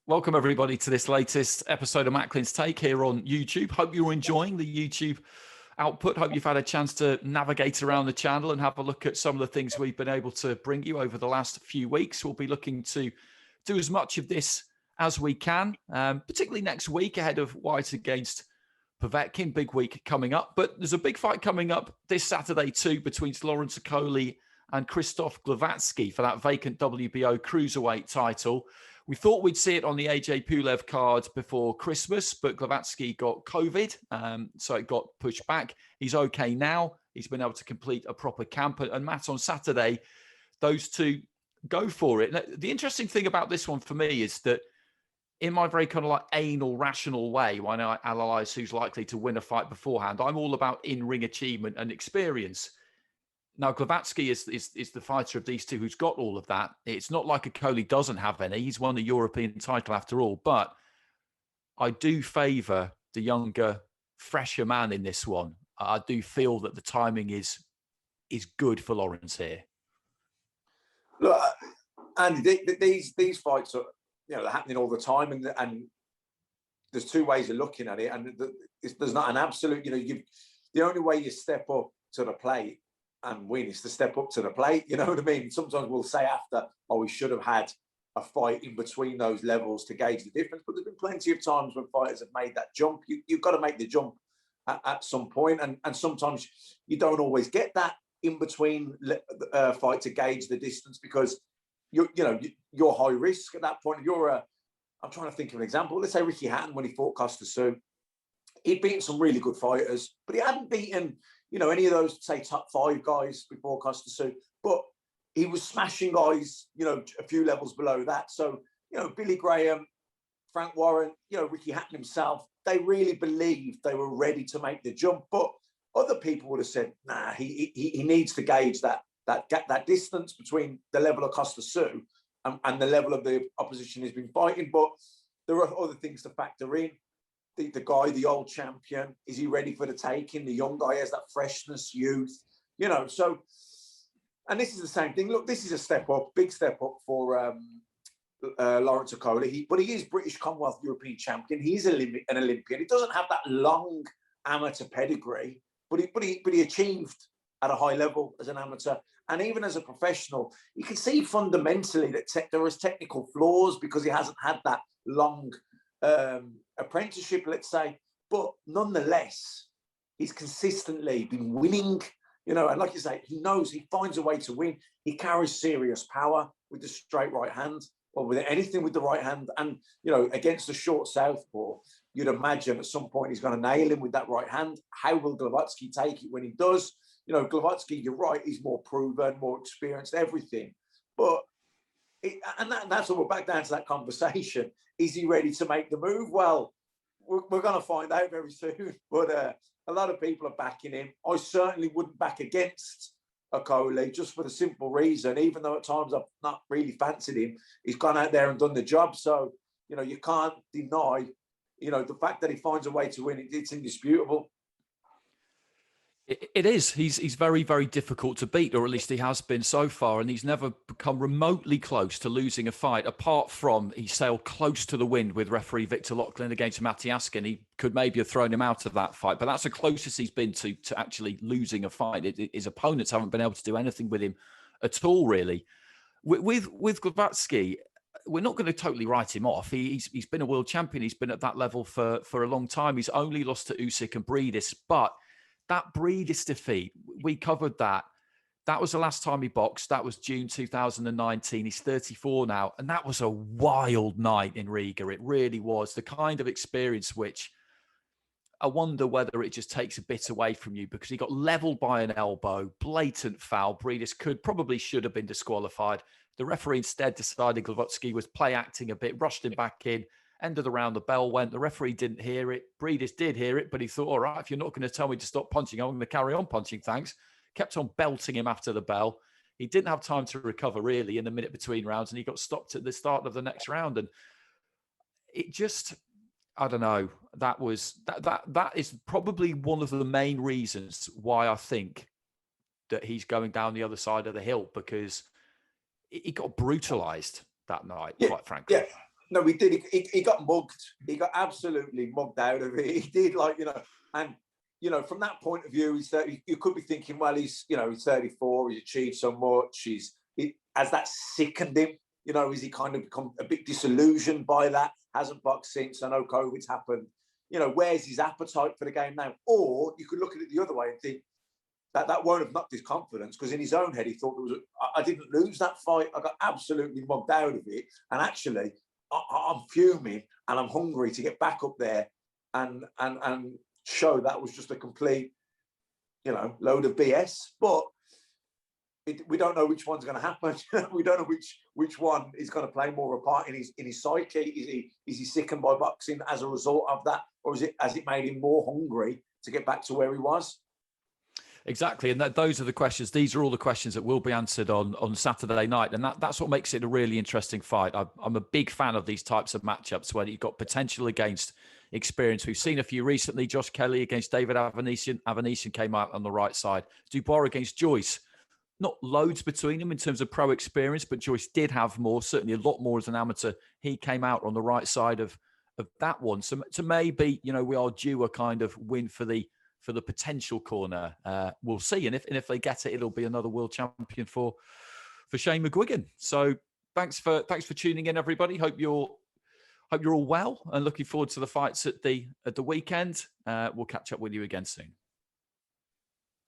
Welcome, everybody, to this latest episode of Macklin's Take here on YouTube. Hope you're enjoying the YouTube output. Hope you've had a chance to navigate around the channel and have a look at some of the things we've been able to bring you over the last few weeks. We'll be looking to do as much of this as we can, particularly next week ahead of White against Povetkin. Big week coming up. But there's a big fight coming up this Saturday too between Lawrence Okolie and Krzysztof Glowacki for that vacant WBO cruiserweight title. We thought we'd see it on the AJ Pulev card before Christmas, but Glowacki got COVID, so it got pushed back. He's okay now. He's been able to complete a proper camp. And Matt, on Saturday, those two go for it. Now, the interesting thing about this one for me is that in my very kind of like anal, rational way, when I analyse who's likely to win a fight beforehand, I'm all about in-ring achievement and experience. Now, Glowacki is the fighter of these two who's got all of that. It's not like Okolie doesn't have any. He's won the European title after all. But I do favour the younger, fresher man in this one. I do feel that the timing is good for Lawrence here. Look, Andy, these fights are they're happening all the time, and there's two ways of looking at it, and there's not an absolute. The only way you step up to the plate and win is to step up to the plate. You know what I mean? Sometimes we'll say after, oh, we should have had a fight in between those levels to gauge the difference. But there's been plenty of times when fighters have made that jump. You've got to make the jump at some point, and sometimes you don't always get that in between fight to gauge the distance because you're high risk at that point. I'm trying to think of an example. Let's say Ricky Hatton when he fought Costa Tszyu. He'd beaten some really good fighters, but he hadn't beaten any of those, say, top 5 guys before Costa Tszyu, but he was smashing guys, a few levels below that. So, Billy Graham, Frank Warren, Ricky Hatton himself, they really believed they were ready to make the jump. But other people would have said, nah, he needs to gauge that distance between the level of Costa Tszyu and the level of the opposition he's been fighting. But there are other things to factor in. The guy, the old champion, is he ready for the taking? The young guy has that freshness, youth, so, and this is the same thing. Look, this is a step up, big step up for Lawrence Okolie. But he is British Commonwealth European champion. He's an Olympian. He doesn't have that long amateur pedigree, but he achieved at a high level as an amateur. And even as a professional, you can see fundamentally that there is technical flaws because he hasn't had that long apprenticeship, let's say, but nonetheless, he's consistently been winning, and like you say, he finds a way to win. He carries serious power with the straight right hand, or with anything with the right hand, and against the short southpaw, you'd imagine at some point he's going to nail him with that right hand. How will Glowacki take it when he does? Glowacki, you're right, he's more proven, more experienced, everything, but that's all. We're back down to that conversation. Is he ready to make the move? Well, we're going to find out very soon. But a lot of people are backing him. I certainly wouldn't back against Okolie just for the simple reason, even though at times I've not really fancied him, he's gone out there and done the job. So, you can't deny, the fact that he finds a way to win. It's indisputable. It is. He's very, very difficult to beat, or at least he has been so far, and he's never become remotely close to losing a fight, apart from he sailed close to the wind with referee Victor Lachlan against Matiaskin. He could maybe have thrown him out of that fight, but that's the closest he's been to actually losing a fight. His opponents haven't been able to do anything with him at all, really. With Glowacki, we're not going to totally write him off. He's been a world champion. He's been at that level for a long time. He's only lost to Usyk and Briedis, but that Briedis defeat, we covered that. That was the last time he boxed. That was June 2019. He's 34 now. And that was a wild night in Riga. It really was. The kind of experience which I wonder whether it just takes a bit away from you, because he got leveled by an elbow, blatant foul. Briedis probably should have been disqualified. The referee instead decided Glowacki was play acting a bit, rushed him back in. End of the round, the bell went. The referee didn't hear it. Briedis did hear it, but he thought, all right, if you're not going to tell me to stop punching, I'm going to carry on punching, thanks. Kept on belting him after the bell. He didn't have time to recover, really, in the minute between rounds, and he got stopped at the start of the next round. And it just, I don't know, that is probably one of the main reasons why I think that he's going down the other side of the hill, because he got brutalized that night, quite frankly. Yeah. No, we did. He got mugged. He got absolutely mugged out of it. He did, like, and from that point of view, you could be thinking, well, he's 34. He's achieved so much. Has that sickened him? Is he kind of become a bit disillusioned by that? Hasn't boxed since. I know COVID's happened. Where's his appetite for the game now? Or you could look at it the other way and think that won't have knocked his confidence, because in his own head he thought I didn't lose that fight. I got absolutely mugged out of it, and actually I'm fuming and I'm hungry to get back up there and show that was just a complete, load of BS. But we don't know which one's going to happen. We don't know which one is going to play more a part in his psyche. Is he sickened by boxing as a result of that, or has it made him more hungry to get back to where he was? Exactly, and those are the questions. These are all the questions that will be answered on Saturday night, and that's what makes it a really interesting fight. I'm a big fan of these types of matchups where you've got potential against experience. We've seen a few recently. Josh Kelly against David Avanesian. Avanesian came out on the right side. Dubois against Joyce. Not loads between them in terms of pro experience, but Joyce did have more, certainly a lot more as an amateur. He came out on the right side of that one. So maybe, we are due a kind of win for the potential corner. We'll see. And if they get it, it'll be another world champion for Shane McGuigan. So thanks for tuning in, everybody. Hope you're all well and looking forward to the fights at the weekend. We'll catch up with you again soon.